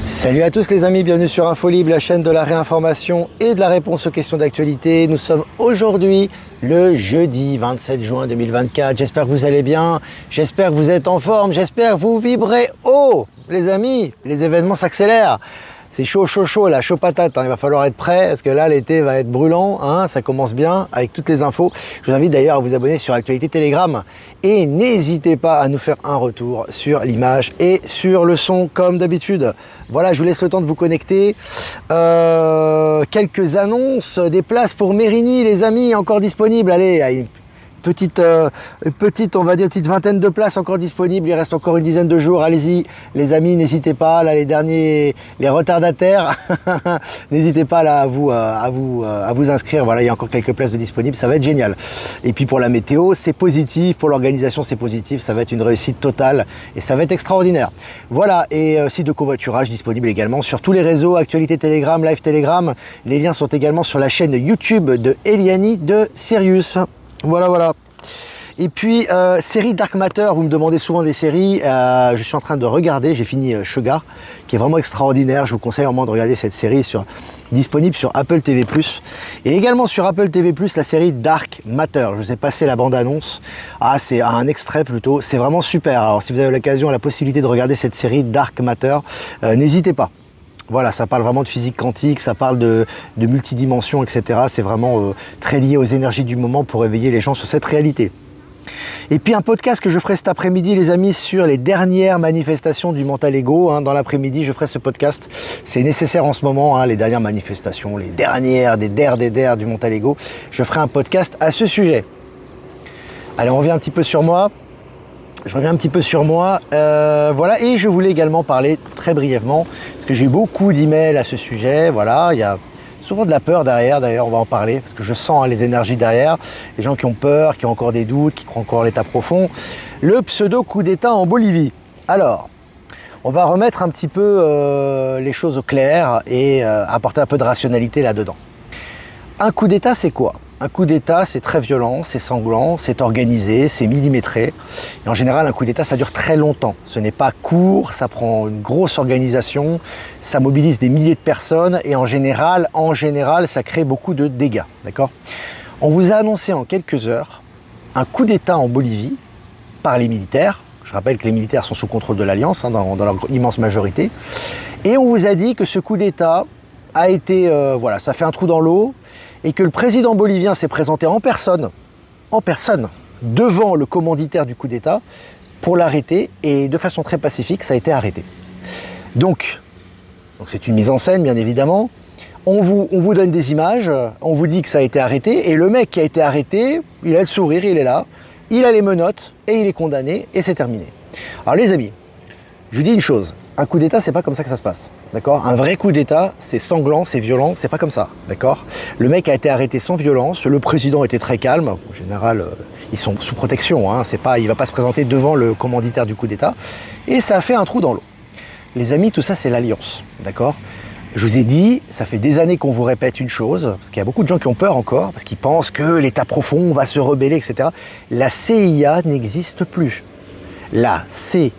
Salut à tous les amis, bienvenue sur InfoLib, la chaîne de la réinformation et de la réponse aux questions d'actualité. Nous sommes aujourd'hui le jeudi 27 juin 2024. J'espère que vous allez bien, j'espère que vous êtes en forme, j'espère que vous vibrez haut. Les amis, les événements s'accélèrent. C'est chaud là, chaud patate, hein. Il va falloir être prêt parce que là l'été va être brûlant, hein. Ça commence bien avec toutes les infos. Je vous invite d'ailleurs à vous abonner sur Actualité Telegram et n'hésitez pas à nous faire un retour sur l'image et sur le son comme d'habitude. Voilà, je vous laisse le temps de vous connecter. Quelques annonces, des places pour Mérigny les amis, encore disponibles. Allez, petite, on va dire, petite vingtaine de places encore disponibles. Il reste encore une dizaine de jours. Allez-y, les amis, n'hésitez pas. Là, les retardataires, n'hésitez pas là à vous inscrire. Voilà, il y a encore quelques places de disponibles. Ça va être génial. Et puis pour la météo, c'est positif. Pour l'organisation, c'est positif. Ça va être une réussite totale et ça va être extraordinaire. Voilà, et site de covoiturage disponible également sur tous les réseaux. Actualité Telegram, Live Telegram. Les liens sont également sur la chaîne YouTube de Eliani de Sirius. Voilà. Et puis, série Dark Matter, vous me demandez souvent des séries. Je suis en train de regarder, j'ai fini Sugar, qui est vraiment extraordinaire. Je vous conseille vraiment de regarder cette série disponible sur Apple TV+. Et également sur Apple TV+, la série Dark Matter. Je vous ai passé la bande-annonce. C'est un extrait plutôt. C'est vraiment super. Alors, si vous avez l'occasion, la possibilité de regarder cette série Dark Matter, n'hésitez pas. Voilà, ça parle vraiment de physique quantique, ça parle de multidimension, etc. C'est vraiment très lié aux énergies du moment pour éveiller les gens sur cette réalité. Et puis un podcast que je ferai cet après-midi, les amis, sur les dernières manifestations du mental ego. Dans l'après-midi, je ferai ce podcast. C'est nécessaire en ce moment, les dernières manifestations, les dernières, des der du mental ego. Je ferai un podcast à ce sujet. Allez, on revient un petit peu sur moi. Voilà, et je voulais également parler très brièvement, parce que j'ai eu beaucoup d'emails à ce sujet, voilà, il y a souvent de la peur derrière, d'ailleurs on va en parler, parce que je sens les énergies derrière, les gens qui ont peur, qui ont encore des doutes, qui croient encore à l'état profond, le pseudo coup d'état en Bolivie. Alors, on va remettre un petit peu les choses au clair et apporter un peu de rationalité là-dedans. Un coup d'état, c'est quoi ? Un coup d'état, c'est très violent, c'est sanglant, c'est organisé, c'est millimétré. Et en général, un coup d'état, ça dure très longtemps. Ce n'est pas court, ça prend une grosse organisation, ça mobilise des milliers de personnes et en général, ça crée beaucoup de dégâts. D'accord ? On vous a annoncé en quelques heures un coup d'état en Bolivie par les militaires. Je rappelle que les militaires sont sous contrôle de l'Alliance, dans leur immense majorité. Et on vous a dit que ce coup d'état a été, ça fait un trou dans l'eau, et que le président bolivien s'est présenté en personne, devant le commanditaire du coup d'État, pour l'arrêter, et de façon très pacifique, ça a été arrêté. Donc c'est une mise en scène, bien évidemment. On vous donne des images, on vous dit que ça a été arrêté, et le mec qui a été arrêté, il a le sourire, il est là, il a les menottes, et il est condamné, et c'est terminé. Alors les amis, je vous dis une chose, un coup d'État, c'est pas comme ça que ça se passe, d'accord ? Un vrai coup d'État, c'est sanglant, c'est violent, c'est pas comme ça, d'accord ? Le mec a été arrêté sans violence, le président était très calme, en général, ils sont sous protection, il va pas se présenter devant le commanditaire du coup d'État, et ça a fait un trou dans l'eau. Les amis, tout ça, c'est l'Alliance, d'accord ? Je vous ai dit, ça fait des années qu'on vous répète une chose, parce qu'il y a beaucoup de gens qui ont peur encore, parce qu'ils pensent que l'État profond va se rebeller, etc. La CIA n'existe plus. La CIA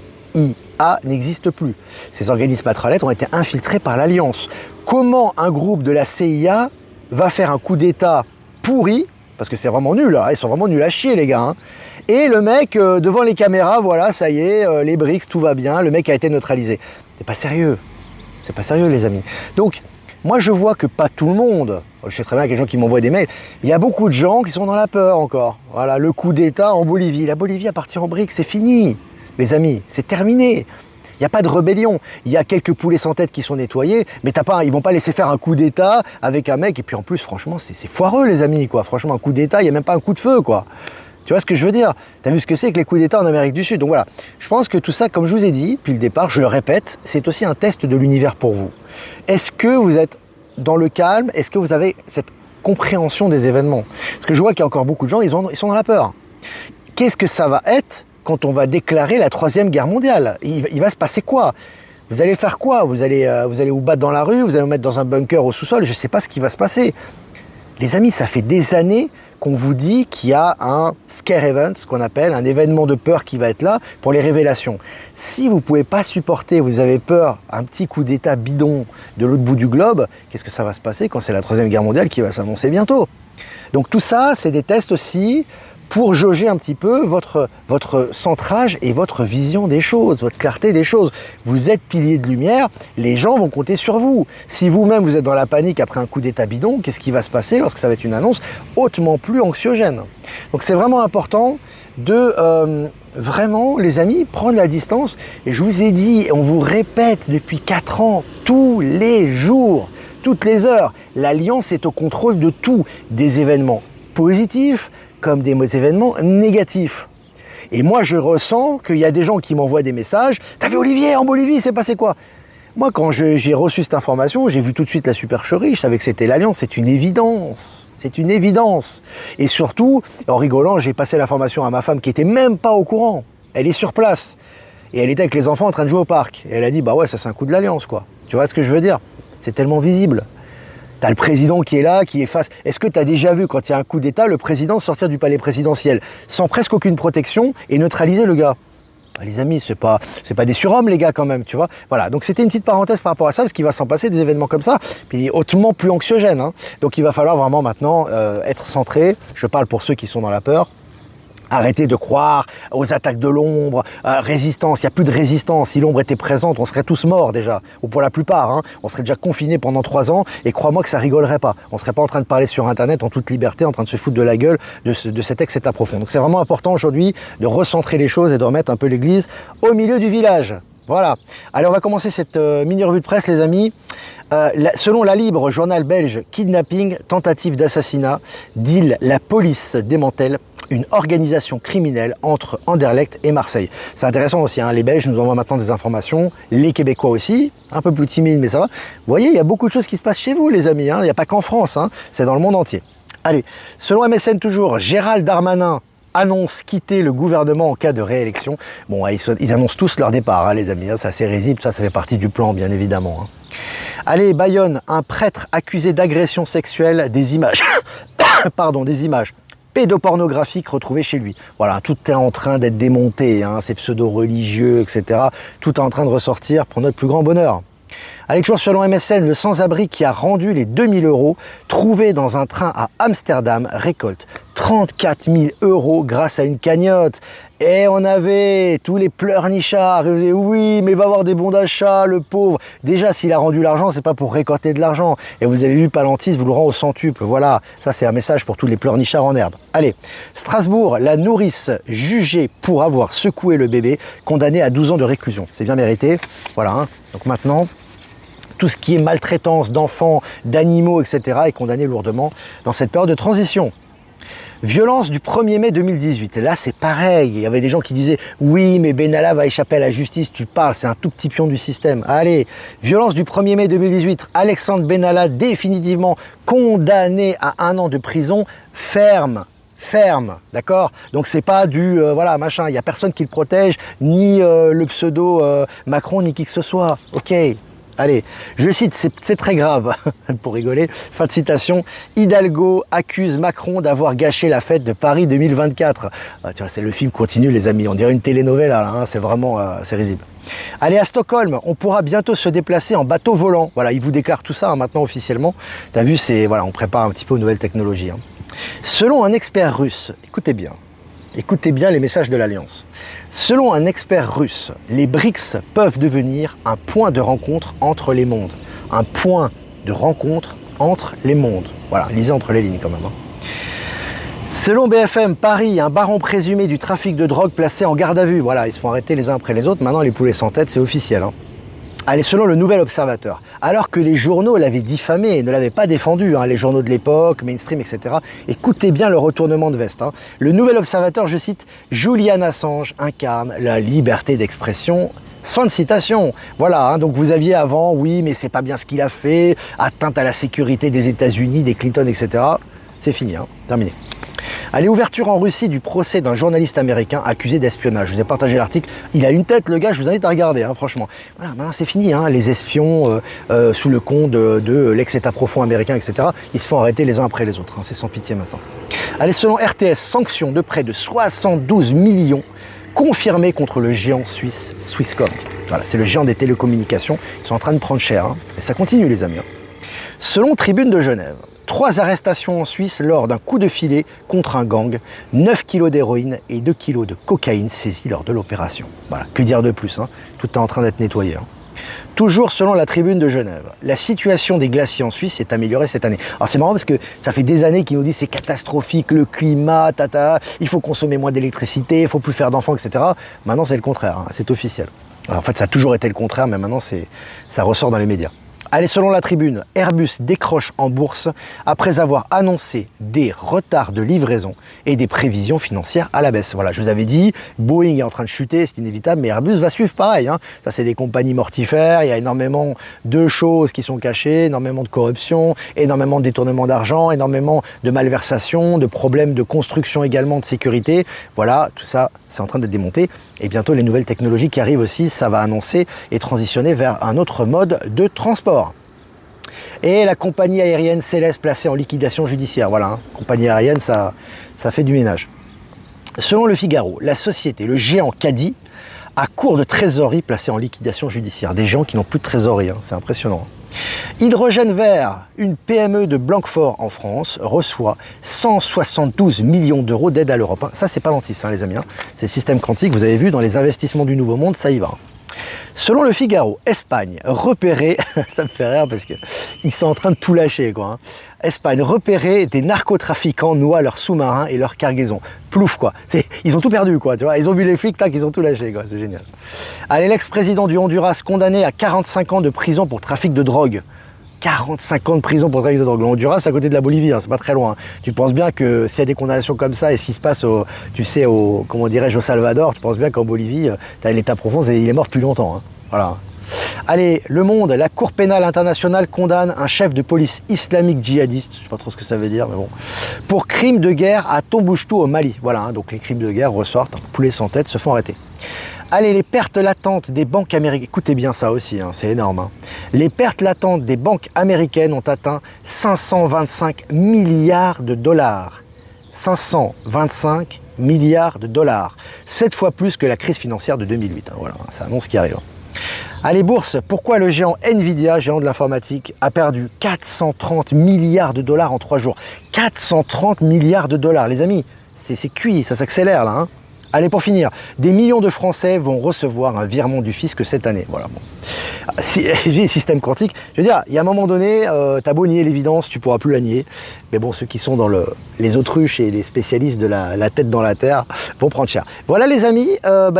n'existe plus. Ces organismes patriotes ont été infiltrés par l'Alliance. Comment un groupe de la CIA va faire un coup d'État pourri, parce que c'est vraiment nul, ils sont vraiment nuls à chier les gars, et le mec devant les caméras, voilà, ça y est, les BRICS, tout va bien, le mec a été neutralisé. C'est pas sérieux les amis. Donc, moi je vois que pas tout le monde, je sais très bien qu'il y a des gens qui m'envoient des mails, il y a beaucoup de gens qui sont dans la peur encore. Voilà, le coup d'État en Bolivie. La Bolivie appartient aux BRICS, c'est fini. Les amis, c'est terminé. Il n'y a pas de rébellion. Il y a quelques poulets sans tête qui sont nettoyés, mais ils vont pas laisser faire un coup d'État avec un mec. Et puis en plus, franchement, c'est foireux, les amis, quoi. Franchement, un coup d'État, il n'y a même pas un coup de feu, quoi. Tu vois ce que je veux dire ? Tu as vu ce que c'est que les coups d'État en Amérique du Sud. Donc voilà, je pense que tout ça, comme je vous ai dit depuis le départ, je le répète, c'est aussi un test de l'univers pour vous. Est-ce que vous êtes dans le calme ? Est-ce que vous avez cette compréhension des événements ? Parce que je vois qu'il y a encore beaucoup de gens, ils sont dans la peur. Qu'est-ce que ça va être quand on va déclarer la 3e guerre mondiale ? Il va se passer quoi ? Vous allez faire quoi ? Vous allez vous battre dans la rue ? Vous allez vous mettre dans un bunker au sous-sol ? Je ne sais pas ce qui va se passer. Les amis, ça fait des années qu'on vous dit qu'il y a un scare event, ce qu'on appelle un événement de peur qui va être là pour les révélations. Si vous ne pouvez pas supporter, vous avez peur, un petit coup d'état bidon de l'autre bout du globe, qu'est-ce que ça va se passer quand c'est la Troisième Guerre mondiale qui va s'annoncer bientôt? Donc tout ça, c'est des tests aussi pour jauger un petit peu votre centrage et votre vision des choses, votre clarté des choses. Vous êtes pilier de lumière, les gens vont compter sur vous. Si vous-même vous êtes dans la panique après un coup d'état bidon, qu'est-ce qui va se passer lorsque ça va être une annonce hautement plus anxiogène? Donc c'est vraiment important de vraiment, les amis, prendre la distance. Et je vous ai dit, on vous répète depuis 4 ans, tous les jours, toutes les heures, l'Alliance est au contrôle de tout, des événements positifs, comme des événements négatifs. Et moi, je ressens qu'il y a des gens qui m'envoient des messages. « T'as vu Olivier, en Bolivie, c'est passé quoi ?» Moi, quand j'ai reçu cette information, j'ai vu tout de suite la supercherie. Je savais que c'était l'Alliance. C'est une évidence. C'est une évidence. Et surtout, en rigolant, j'ai passé l'information à ma femme qui était même pas au courant. Elle est sur place. Et elle était avec les enfants en train de jouer au parc. Et elle a dit « Bah ouais, ça c'est un coup de l'Alliance, quoi. » Tu vois ce que je veux dire? C'est tellement visible. T'as le président qui est là, qui est face. Est-ce que tu as déjà vu, quand il y a un coup d'État, le président sortir du palais présidentiel sans presque aucune protection et neutraliser le gars? Les amis, c'est pas des surhommes, les gars, quand même, tu vois. Voilà, donc c'était une petite parenthèse par rapport à ça, parce qu'il va s'en passer des événements comme ça, puis hautement plus anxiogènes. Hein. Donc il va falloir vraiment maintenant être centré. Je parle pour ceux qui sont dans la peur. Arrêtez de croire aux attaques de l'ombre, résistance, il n'y a plus de résistance. Si l'ombre était présente, on serait tous morts déjà, ou pour la plupart. Hein. On serait déjà confinés pendant 3 ans, et crois-moi que ça rigolerait pas. On ne serait pas en train de parler sur Internet en toute liberté, en train de se foutre de la gueule de cet ex-état profond. Donc c'est vraiment important aujourd'hui de recentrer les choses et de remettre un peu l'église au milieu du village. Voilà. Allez, on va commencer cette mini-revue de presse, les amis. Selon la Libre, journal belge, kidnapping, tentative d'assassinat, deal, la police démantèle une organisation criminelle entre Anderlecht et Marseille. C'est intéressant aussi, hein, les Belges nous envoient maintenant des informations, les Québécois aussi, un peu plus timides, mais ça va. Vous voyez, il y a beaucoup de choses qui se passent chez vous, les amis, hein. Il n'y a pas qu'en France, hein, c'est dans le monde entier. Allez, selon MSN toujours, Gérald Darmanin annonce quitter le gouvernement en cas de réélection. Bon, ils annoncent tous leur départ, hein, les amis, hein, c'est assez risible, ça fait partie du plan, bien évidemment. Hein. Allez, Bayonne, un prêtre accusé d'agression sexuelle, des images, pardon, des images pédopornographiques retrouvées chez lui. Voilà, tout est en train d'être démonté, hein, ces pseudo-religieux, etc. Tout est en train de ressortir pour notre plus grand bonheur. Allez, toujours selon MSN, le sans-abri qui a rendu les 2000 € trouvé dans un train à Amsterdam récolte 34 000 € grâce à une cagnotte. Et on avait tous les pleurnichards, ils disaient oui, mais il va avoir des bons d'achat, le pauvre. Déjà, s'il a rendu l'argent, c'est pas pour récolter de l'argent. Et vous avez vu Palantis vous le rend au centuple. Voilà, ça c'est un message pour tous les pleurnichards en herbe. Allez, Strasbourg, la nourrice jugée pour avoir secoué le bébé, condamnée à 12 ans de réclusion. C'est bien mérité. Voilà, hein. Donc maintenant, tout ce qui est maltraitance d'enfants, d'animaux, etc. est condamné lourdement dans cette période de transition. Violence du 1er mai 2018. Là, c'est pareil. Il y avait des gens qui disaient « Oui, mais Benalla va échapper à la justice. » Tu parles, c'est un tout petit pion du système. Allez, violence du 1er mai 2018. Alexandre Benalla définitivement condamné à 1 an de prison ferme. Ferme, d'accord? Donc c'est pas du voilà machin, il y a personne qui le protège, ni le pseudo Macron, ni qui que ce soit. Ok. Allez, je cite, c'est très grave, pour rigoler, fin de citation, Hidalgo accuse Macron d'avoir gâché la fête de Paris 2024. Ah, tu vois, c'est le film continue, les amis, on dirait une telenovela, là, hein, c'est vraiment, c'est risible. Allez, à Stockholm, on pourra bientôt se déplacer en bateau volant. Voilà, il vous déclare tout ça, hein, maintenant officiellement. T'as vu, c'est, voilà, on prépare un petit peu aux nouvelles technologies. Hein. Selon un expert russe, écoutez bien les messages de l'Alliance. Selon un expert russe, les BRICS peuvent devenir un point de rencontre entre les mondes. Un point de rencontre entre les mondes. Voilà, lisez entre les lignes quand même. Hein. Selon BFM, Paris, un baron présumé du trafic de drogue placé en garde à vue. Voilà, ils se font arrêter les uns après les autres. Maintenant, les poulets sans tête, c'est officiel. Hein. Allez, selon le Nouvel Observateur, alors que les journaux l'avaient diffamé et ne l'avaient pas défendu, hein, les journaux de l'époque, mainstream, etc., écoutez bien le retournement de veste. Hein. Le Nouvel Observateur, je cite, « Julian Assange incarne la liberté d'expression ». Fin de citation. Voilà, hein, donc vous aviez avant, oui, mais c'est pas bien ce qu'il a fait, atteinte à la sécurité des États-Unis, des Clinton, etc. C'est fini, hein, terminé. Allez, ouverture en Russie du procès d'un journaliste américain accusé d'espionnage. Je vous ai partagé l'article. Il a une tête, le gars, je vous invite à regarder, hein, franchement. Voilà, maintenant c'est fini, hein, les espions sous le compte de l'ex-État profond américain, etc. Ils se font arrêter les uns après les autres. Hein, c'est sans pitié maintenant. Allez, selon RTS, sanctions de près de 72 millions confirmées contre le géant suisse Swisscom. Voilà, c'est le géant des télécommunications. Ils sont en train de prendre cher. Hein, et ça continue, les amis. Hein. Selon Tribune de Genève, 3 arrestations en Suisse lors d'un coup de filet contre un gang, 9 kilos d'héroïne et 2 kilos de cocaïne saisis lors de l'opération. Voilà, que dire de plus, hein, tout est en train d'être nettoyé. Hein. Toujours selon la Tribune de Genève, la situation des glaciers en Suisse s'est améliorée cette année. Alors c'est marrant parce que ça fait des années qu'ils nous disent c'est catastrophique, le climat, il faut consommer moins d'électricité, il faut plus faire d'enfants, etc. Maintenant c'est le contraire, hein, c'est officiel. Alors, en fait ça a toujours été le contraire, mais maintenant ça ressort dans les médias. Allez, selon la Tribune, Airbus décroche en bourse après avoir annoncé des retards de livraison et des prévisions financières à la baisse. Voilà, je vous avais dit, Boeing est en train de chuter, c'est inévitable, mais Airbus va suivre pareil. Hein. Ça, c'est des compagnies mortifères, il y a énormément de choses qui sont cachées, énormément de corruption, énormément de détournement d'argent, énormément de malversations, de problèmes de construction également, de sécurité. Voilà, tout ça, c'est en train d'être démonté. Et bientôt, les nouvelles technologies qui arrivent aussi, ça va annoncer et transitionner vers un autre mode de transport. Et la compagnie aérienne Céleste placée en liquidation judiciaire. Voilà, hein, compagnie aérienne, ça fait du ménage. Selon le Figaro, la société, le géant Caddy, a court de trésorerie placée en liquidation judiciaire. Des gens qui n'ont plus de trésorerie, hein, c'est impressionnant. Hydrogène vert, une PME de Blanquefort en France, reçoit 172 millions d'euros d'aide à l'Europe. Ça, c'est pas l'antis, hein, les amis. Hein. C'est le système quantique, vous avez vu, dans les investissements du Nouveau Monde, ça y va. Selon le Figaro, Espagne repérée, ça me fait rire parce qu'ils sont en train de tout lâcher, quoi. Hein. Espagne repérée, des narcotrafiquants noient leurs sous-marins et leurs cargaisons. Plouf, quoi. Ils ont tout perdu, quoi. Tu vois, ils ont vu les flics, tac, ils ont tout lâché, quoi. C'est génial. Allez, l'ex-président du Honduras condamné à 45 ans de prison pour trafic de drogue. 45 ans de prison pour trafic de drogue. Le Honduras, c'est à côté de la Bolivie, hein, c'est pas très loin. Tu penses bien que s'il y a des condamnations comme ça et ce qui se passe comment dirais-je, au Salvador, tu penses bien qu'en Bolivie, t'as l'État profond, il est mort depuis longtemps. Hein. Voilà. Allez, Le Monde, la Cour pénale internationale condamne un chef de police islamique djihadiste, je sais pas trop ce que ça veut dire, mais bon, pour crime de guerre à Tombouctou au Mali. Voilà, hein, donc les crimes de guerre ressortent, poulets sans tête se font arrêter. Allez, les pertes latentes des banques américaines, écoutez bien ça aussi, hein, c'est énorme. Hein. Les pertes latentes des banques américaines ont atteint 525 milliards de dollars. 525 milliards de dollars. 7 fois plus que la crise financière de 2008. Hein, voilà, ça annonce ce qui arrive. Allez, bourse, pourquoi le géant Nvidia, géant de l'informatique, a perdu 430 milliards de dollars en 3 jours. 430 milliards de dollars, les amis, c'est cuit, ça s'accélère là. Hein. Allez, pour finir, des millions de Français vont recevoir un virement du fisc cette année. Voilà. Bon. Système quantique, je veux dire, il y a un moment donné, t'as beau nier l'évidence, tu pourras plus la nier. Mais bon, ceux qui sont dans les autruches et les spécialistes de la tête dans la terre vont prendre cher. Voilà les amis,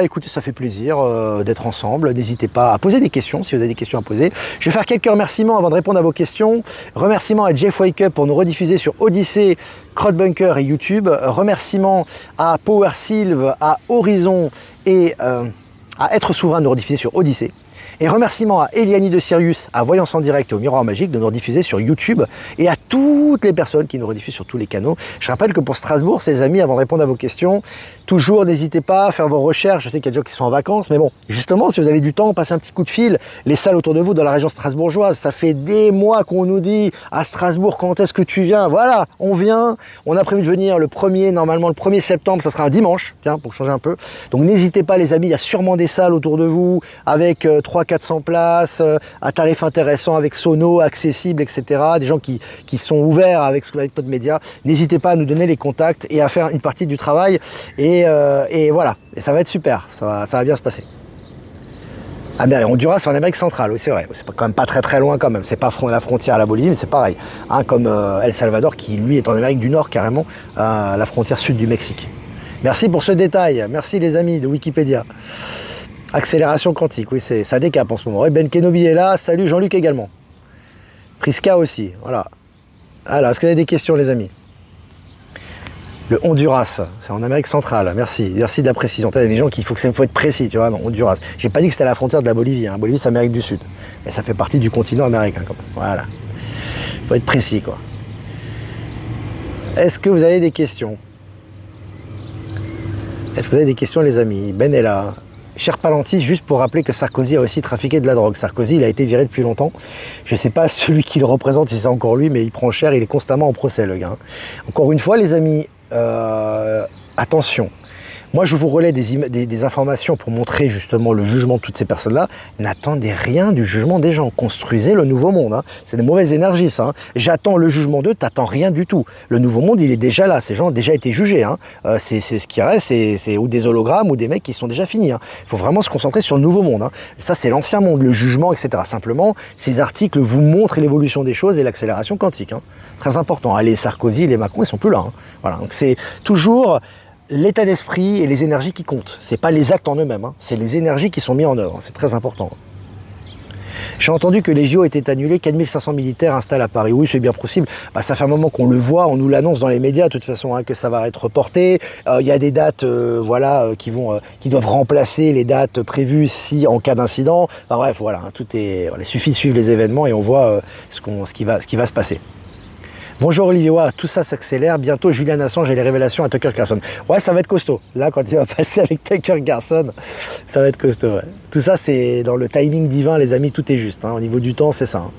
écoutez, ça fait plaisir d'être ensemble. N'hésitez pas à poser des questions si vous avez des questions à poser. Je vais faire quelques remerciements avant de répondre à vos questions. Remerciements à Jeff Wake Up pour nous rediffuser sur Odyssée, Crowdbunker et YouTube. Remerciements à Power Sylve, à Horizon et à Être Souverain de nous rediffuser sur Odyssée. Et remerciements à Eliani de Sirius, à Voyance en Direct et au Miroir Magique de nous rediffuser sur YouTube et à toutes les personnes qui nous rediffusent sur tous les canaux. Je rappelle que pour Strasbourg, les amis, avant de répondre à vos questions, toujours n'hésitez pas à faire vos recherches. Je sais qu'il y a des gens qui sont en vacances, mais bon, justement, si vous avez du temps, passez un petit coup de fil. Les salles autour de vous dans la région strasbourgeoise, ça fait des mois qu'on nous dit à Strasbourg, quand est-ce que tu viens? Voilà, on vient. On a prévu de venir le 1er, normalement le 1er septembre, ça sera un dimanche, tiens, pour changer un peu. Donc n'hésitez pas les amis, il y a sûrement des salles autour de vous avec 300-400 places, à tarif intéressant, avec sono, accessible, etc. Des gens qui sont ouverts avec notre média. N'hésitez pas à nous donner les contacts et à faire une partie du travail. Et voilà, et ça va être super, ça va bien se passer. Ah bien, Honduras, c'est en Amérique centrale, oui c'est vrai, c'est quand même pas très loin quand même, c'est pas la frontière à la Bolivie, mais c'est pareil, hein, comme El Salvador qui lui est en Amérique du Nord carrément, à la frontière sud du Mexique. Merci pour ce détail, merci les amis de Wikipédia. Accélération quantique, oui ça décape en ce moment. Et Ben Kenobi est là, salut Jean-Luc également. Prisca aussi, voilà. Alors, est-ce que vous avez des questions les amis? Le Honduras, c'est en Amérique centrale, merci de la précision. Il y a des gens qui faut être précis, tu vois, non, Honduras. J'ai pas dit que c'était à la frontière de la Bolivie, hein. Bolivie c'est Amérique du Sud, mais ça fait partie du continent américain quand même. Voilà, faut être précis quoi. Est-ce que vous avez des questions? Est-ce que vous avez des questions, les amis? Ben est là. Cher Palantis, juste pour rappeler que Sarkozy a aussi trafiqué de la drogue. Sarkozy, il a été viré depuis longtemps. Je ne sais pas celui qui le représente, si c'est encore lui, mais il prend cher, il est constamment en procès, le gars. Encore une fois, les amis, attention. Moi, je vous relais des informations pour montrer justement le jugement de toutes ces personnes-là. N'attendez rien du jugement des gens. Construisez le nouveau monde. Hein. C'est des mauvaises énergies, ça. Hein. J'attends le jugement d'eux, t'attends rien du tout. Le nouveau monde, il est déjà là. Ces gens ont déjà été jugés. Hein. C'est ce qui reste, c'est ou des hologrammes ou des mecs qui sont déjà finis. Hein. Il faut vraiment se concentrer sur le nouveau monde. Hein. Ça, c'est l'ancien monde, le jugement, etc. Simplement, ces articles vous montrent l'évolution des choses et l'accélération quantique. Hein. Très important. Ah, les Sarkozy, les Macron, ils sont plus là. Hein. Voilà. Donc c'est toujours l'état d'esprit et les énergies qui comptent. C'est pas les actes en eux-mêmes, hein. C'est les énergies qui sont mises en œuvre. C'est très important. J'ai entendu que les JO étaient annulés, 4500 militaires installés à Paris. Oui, c'est bien possible. Bah, ça fait un moment qu'on le voit, on nous l'annonce dans les médias de toute façon, hein, que ça va être reporté. Il y a des dates qui doivent remplacer les dates prévues si en cas d'incident. Enfin, bref, voilà, hein, il suffit de suivre les événements et on voit ce qui va se passer. Bonjour Olivier, ouais, tout ça s'accélère. Bientôt Julian Assange et les révélations à Tucker Carlson. Ouais, ça va être costaud. Là, quand il va passer avec Tucker Carlson, ça va être costaud. Ouais. Tout ça, c'est dans le timing divin, les amis, tout est juste. Hein. Au niveau du temps, c'est ça. Hein.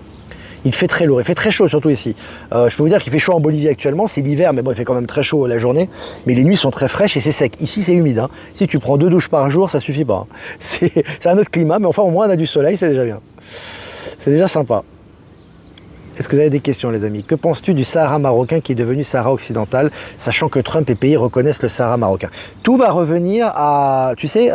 Il fait très lourd, il fait très chaud surtout ici. Je peux vous dire qu'il fait chaud en Bolivie actuellement, c'est l'hiver, mais bon, il fait quand même très chaud la journée. Mais les nuits sont très fraîches et c'est sec. Ici, c'est humide. Hein. Si tu prends 2 douches par jour, ça suffit pas. Hein. C'est un autre climat, mais enfin, au moins, on a du soleil, c'est déjà bien. C'est déjà sympa. Est-ce que vous avez des questions, les amis? Que penses-tu du Sahara marocain qui est devenu Sahara occidental, sachant que Trump et pays reconnaissent le Sahara marocain? Tout va revenir à, tu sais,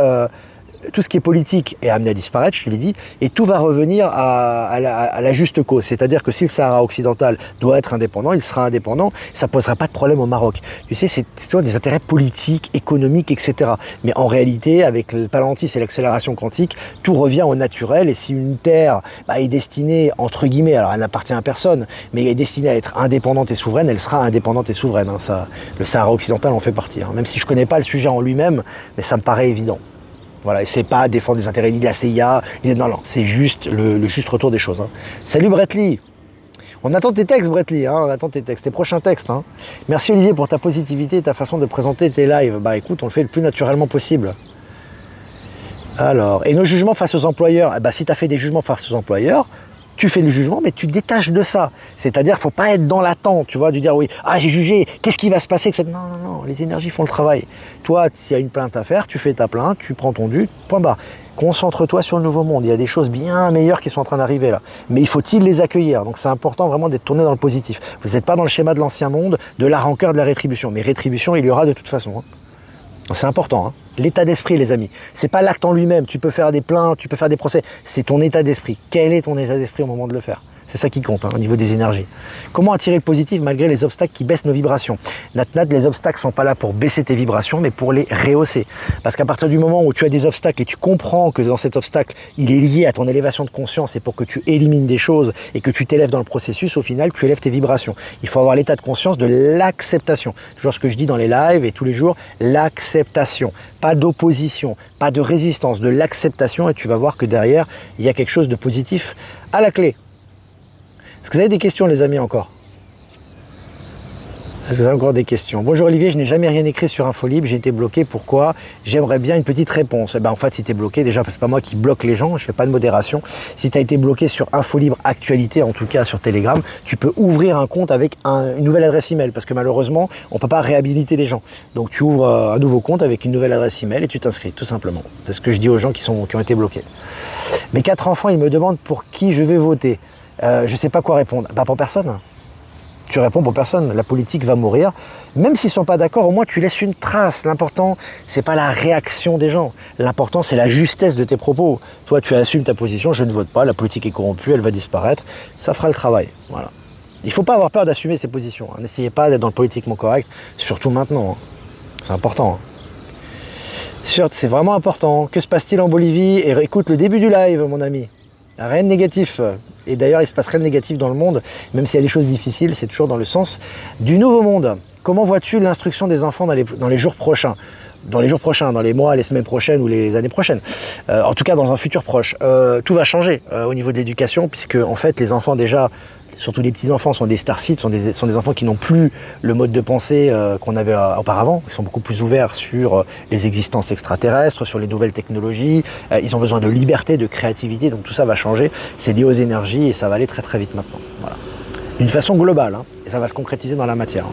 tout ce qui est politique est amené à disparaître, je te l'ai dit, et tout va revenir à la juste cause. C'est-à-dire que si le Sahara occidental doit être indépendant, il sera indépendant, ça ne posera pas de problème au Maroc. Tu sais, c'est toujours des intérêts politiques, économiques, etc. Mais en réalité, avec le Palantis et l'accélération quantique, tout revient au naturel, et si une terre est destinée, entre guillemets, alors elle n'appartient à personne, mais elle est destinée à être indépendante et souveraine, elle sera indépendante et souveraine. Hein. Ça, le Sahara occidental en fait partie. Hein. Même si je ne connais pas le sujet en lui-même, mais ça me paraît évident. Voilà, et c'est pas défendre les intérêts ni de la CIA, non, c'est juste le juste retour des choses. Hein. Salut Brettley. On attend tes textes, Brettley, hein, on attend tes textes, tes prochains textes. Hein. Merci Olivier pour ta positivité et ta façon de présenter tes lives. Bah écoute, on le fait le plus naturellement possible. Alors, et nos jugements face aux employeurs, si tu as fait des jugements face aux employeurs, tu fais le jugement, mais tu te détaches de ça. C'est-à-dire, faut pas être dans l'attente, tu vois, de dire oui, j'ai jugé, qu'est-ce qui va se passer? Non, les énergies font le travail. Toi, s'il y a une plainte à faire, tu fais ta plainte, tu prends ton dû, point barre. Concentre-toi sur le nouveau monde. Il y a des choses bien meilleures qui sont en train d'arriver là. Mais il faut-il les accueillir? Donc c'est important vraiment d'être tourné dans le positif. Vous n'êtes pas dans le schéma de l'ancien monde, de la rancœur, de la rétribution. Mais rétribution, il y aura de toute façon. Hein. C'est important, hein. L'état d'esprit, les amis. C'est pas l'acte en lui-même. Tu peux faire des plaintes, tu peux faire des procès. C'est ton état d'esprit. Quel est ton état d'esprit au moment de le faire? C'est ça qui compte, hein, au niveau des énergies. Comment attirer le positif malgré les obstacles qui baissent nos vibrations? Nat, les obstacles sont pas là pour baisser tes vibrations, mais pour les rehausser. Parce qu'à partir du moment où tu as des obstacles et tu comprends que dans cet obstacle, il est lié à ton élévation de conscience et pour que tu élimines des choses et que tu t'élèves dans le processus, au final, tu élèves tes vibrations. Il faut avoir l'état de conscience de l'acceptation. Toujours ce que je dis dans les lives et tous les jours, l'acceptation. Pas d'opposition, pas de résistance, de l'acceptation et tu vas voir que derrière, il y a quelque chose de positif à la clé. Est-ce que vous avez des questions, les amis, encore? Est-ce que vous avez encore des questions? Bonjour Olivier, je n'ai jamais rien écrit sur Infolib, j'ai été bloqué, pourquoi? J'aimerais bien une petite réponse. En fait, si tu es bloqué, déjà, c'est pas moi qui bloque les gens, je fais pas de modération. Si tu as été bloqué sur Infolibre Actualité, en tout cas sur Telegram, tu peux ouvrir un compte avec une nouvelle adresse email, parce que malheureusement, on peut pas réhabiliter les gens. Donc tu ouvres un nouveau compte avec une nouvelle adresse email et tu t'inscris, tout simplement. C'est ce que je dis aux gens qui ont été bloqués. Mes 4 enfants, ils me demandent pour qui je vais voter. Je ne sais pas quoi répondre. Pas pour personne. Tu réponds pour personne. La politique va mourir. Même s'ils ne sont pas d'accord, au moins tu laisses une trace. L'important, c'est pas la réaction des gens. L'important, c'est la justesse de tes propos. Toi, tu assumes ta position. Je ne vote pas. La politique est corrompue. Elle va disparaître. Ça fera le travail. Voilà. Il ne faut pas avoir peur d'assumer ses positions. N'essayez pas d'être dans le politiquement correct. Surtout maintenant. C'est important. C'est vraiment important. Que se passe-t-il en Bolivie? Et écoute le début du live, mon ami. Rien de négatif. Et d'ailleurs, il se passe rien de négatif dans le monde, même s'il y a des choses difficiles, c'est toujours dans le sens du nouveau monde. Comment vois-tu l'instruction des enfants dans les jours prochains? Dans les jours prochains, dans les mois, les semaines prochaines ou les années prochaines. En tout cas, dans un futur proche. Tout va changer au niveau de l'éducation, puisque en fait, les enfants déjà, surtout les petits-enfants, sont des starseeds, sont des enfants qui n'ont plus le mode de pensée qu'on avait auparavant. Ils sont beaucoup plus ouverts sur les existences extraterrestres, sur les nouvelles technologies. Ils ont besoin de liberté, de créativité, donc tout ça va changer. C'est lié aux énergies et ça va aller très très vite maintenant. Voilà. D'une façon globale, hein, et ça va se concrétiser dans la matière.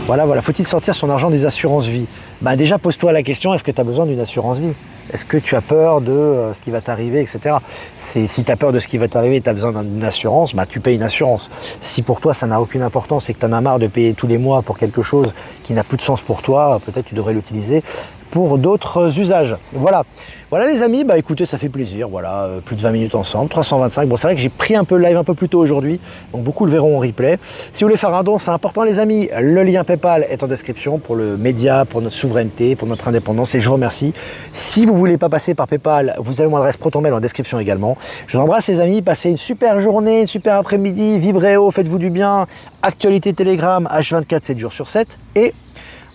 Voilà, faut-il sortir son argent des assurances vie? Ben déjà, pose-toi la question, est-ce que tu as besoin d'une assurance vie? Est-ce que tu as peur de ce qui va t'arriver, etc. Si tu as peur de ce qui va t'arriver et tu as besoin d'une assurance, ben tu payes une assurance. Si pour toi, ça n'a aucune importance et que tu en as marre de payer tous les mois pour quelque chose qui n'a plus de sens pour toi, peut-être tu devrais l'utiliser pour d'autres usages. Voilà les amis, bah écoutez, ça fait plaisir, voilà, plus de 20 minutes ensemble, 325. Bon, c'est vrai que j'ai pris un peu le live un peu plus tôt aujourd'hui, donc beaucoup le verront en replay. Si vous voulez faire un don, c'est important les amis, le lien PayPal est en description pour le média, pour notre souveraineté, pour notre indépendance, et je vous remercie. Si vous voulez pas passer par PayPal, vous avez mon adresse ProtonMail en description également. Je vous embrasse les amis, passez une super journée, une super après-midi, vibrez haut, faites-vous du bien, actualité Telegram, H24, 7 jours sur 7, et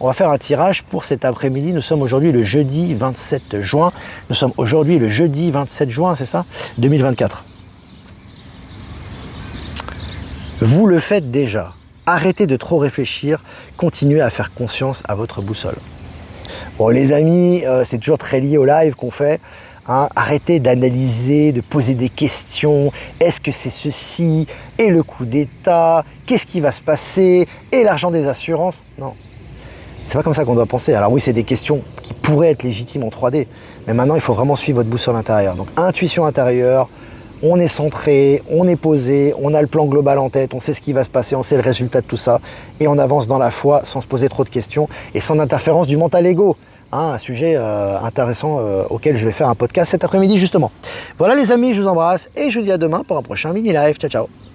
on va faire un tirage pour cet après-midi. Nous sommes aujourd'hui le jeudi 27 juin. Nous sommes aujourd'hui le jeudi 27 juin, c'est ça 2024. Vous le faites déjà. Arrêtez de trop réfléchir. Continuez à faire confiance à votre boussole. Bon les amis, c'est toujours très lié au live qu'on fait. Hein, arrêtez d'analyser, de poser des questions. Est-ce que c'est ceci? Et le coup d'État? Qu'est-ce qui va se passer? Et l'argent des assurances? Non. C'est pas comme ça qu'on doit penser. Alors oui, c'est des questions qui pourraient être légitimes en 3D, mais maintenant il faut vraiment suivre votre boussole intérieure. Donc intuition intérieure, on est centré, on est posé, on a le plan global en tête, on sait ce qui va se passer, on sait le résultat de tout ça, et on avance dans la foi sans se poser trop de questions et sans interférence du mental ego. Hein, un sujet intéressant auquel je vais faire un podcast cet après-midi justement. Voilà les amis, je vous embrasse et je vous dis à demain pour un prochain mini live. Ciao ciao.